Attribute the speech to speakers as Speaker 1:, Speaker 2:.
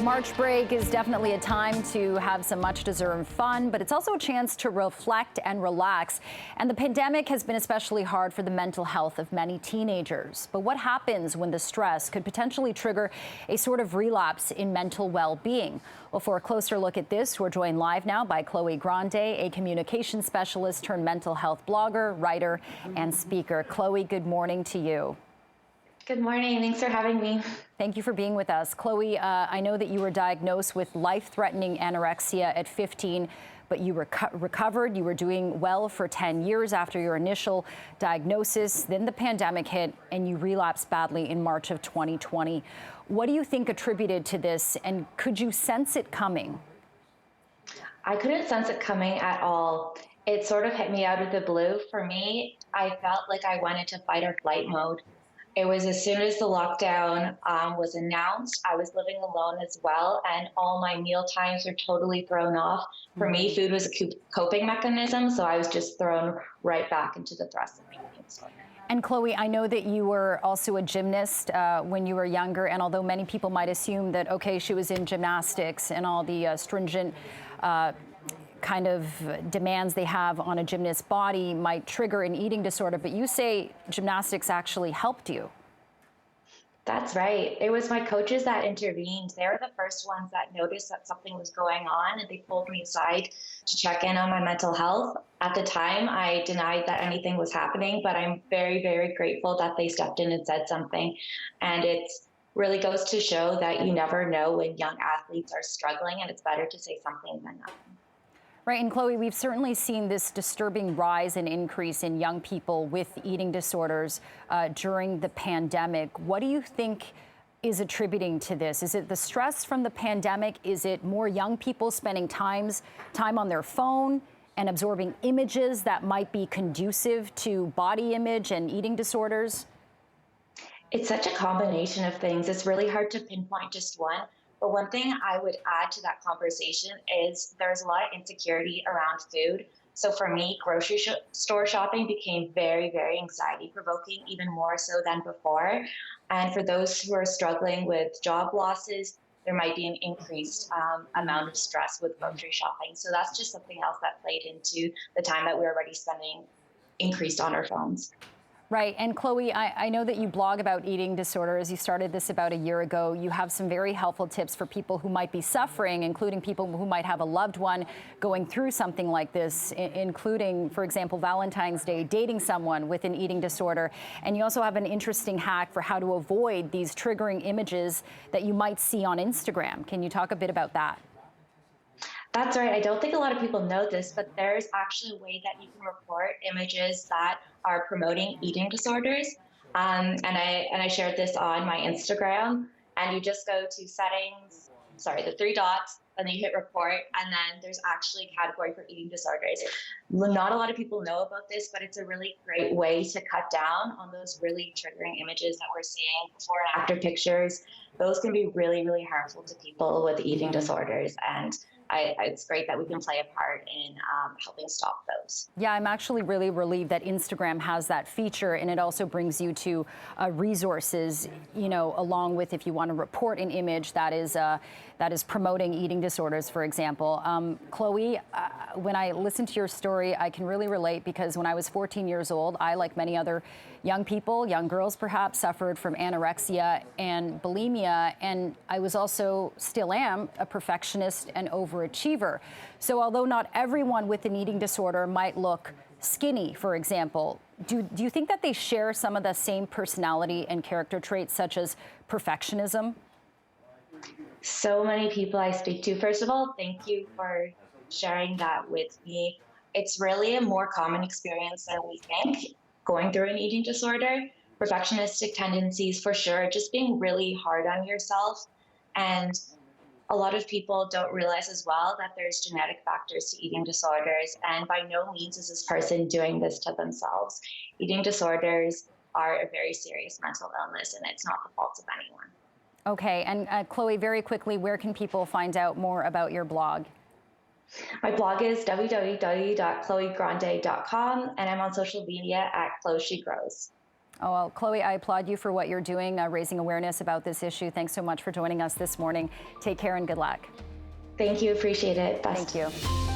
Speaker 1: March break is definitely a time to have some much-deserved fun, but it's also a chance to reflect and relax. And the pandemic has been especially hard for the mental health of many teenagers. But what happens when the stress could potentially trigger a sort of relapse in mental well-being? Well, for a closer look at this, we're joined live now by Chloe Grande, a communication specialist turned mental health blogger, writer, and speaker. Chloe, good morning to you.
Speaker 2: Good morning. Thanks for having me.
Speaker 1: Thank you for being with us. Chloe, I know that you were diagnosed with life-threatening anorexia at 15, but you recovered. You were doing well for 10 years after your initial diagnosis. Then the pandemic hit and you relapsed badly in March of 2020. What do you think attributed to this, and could you sense it coming?
Speaker 2: I couldn't sense it coming at all. It sort of hit me out of the blue. For me, I felt like I went into fight or flight mode. It was as soon as the lockdown was announced, I was living alone as well, and all my meal times were totally thrown off. For me, food was a coping mechanism, so I was just thrown right back into the thrust of eating disorder.
Speaker 1: And Chloe, I know that you were also a gymnast when you were younger, and although many people might assume that, okay, she was in gymnastics and all the stringent kind of demands they have on a gymnast's body might trigger an eating disorder, but you say gymnastics actually helped you.
Speaker 2: That's right. It was my coaches that intervened. They were the first ones that noticed that something was going on, and they pulled me aside to check in on my mental health. At the time, I denied that anything was happening, but I'm very, very grateful that they stepped in and said something. And it really goes to show that you never know when young athletes are struggling, and it's better to say something than nothing.
Speaker 1: Right, and Chloe, we've certainly seen this disturbing rise and increase in young people with eating disorders during the pandemic. What do you think is attributing to this? Is it the stress from the pandemic? Is it more young people spending time on their phone and absorbing images that might be conducive to body image and eating disorders?
Speaker 2: It's such a combination of things. It's really hard to pinpoint just one. But one thing I would add to that conversation is there's a lot of insecurity around food. So for me, grocery store shopping became very, very anxiety provoking, even more so than before. And for those who are struggling with job losses, there might be an increased amount of stress with grocery shopping. So that's just something else that played into the time that we're already spending increased on our phones.
Speaker 1: Right. And Chloe, I know that you blog about eating disorders. You started this about a year ago. You have some very helpful tips for people who might be suffering, including people who might have a loved one going through something like this, including, for example, Valentine's Day, dating someone with an eating disorder. And you also have an interesting hack for how to avoid these triggering images that you might see on Instagram. Can you talk a bit about that?
Speaker 2: That's right. I don't think a lot of people know this, but there's actually a way that you can report images that are promoting eating disorders. And I shared this on my Instagram, and you just go to settings, the three dots, and then you hit report, and then there's actually a category for eating disorders. Not a lot of people know about this, but it's a really great way to cut down on those really triggering images that we're seeing, before and after pictures. Those can be really, really harmful to people with eating disorders, and it's great that we can play a part in helping stop those.
Speaker 1: Yeah, I'm actually really relieved that Instagram has that feature, and it also brings you to resources, you know, along with if you want to report an image that is promoting eating disorders, for example. Chloe, when I listen to your story, I can really relate, because when I was 14 years old, I, like many other young people, young girls perhaps, suffered from anorexia and bulimia, and I was also, still am, a perfectionist and overachiever. So although not everyone with an eating disorder might look skinny, for example, do you think that they share some of the same personality and character traits, such as perfectionism?
Speaker 2: So many people I speak to, first of all, thank you for sharing that with me. It's really a more common experience than we think, going through an eating disorder. Perfectionistic tendencies, for sure, just being really hard on yourself. And a lot of people don't realize as well that there's genetic factors to eating disorders, and by no means is this person doing this to themselves. Eating disorders are a very serious mental illness, and it's not the fault of anyone.
Speaker 1: Okay, and Chloe, very quickly, where can people find out more about your blog?
Speaker 2: My blog is www.chloegrande.com, and I'm on social media at ChloeSheGrows.
Speaker 1: Oh, well, Chloe, I applaud you for what you're doing, raising awareness about this issue. Thanks so much for joining us this morning. Take care and good luck.
Speaker 2: Thank you. Appreciate it. Best.
Speaker 1: Thank you.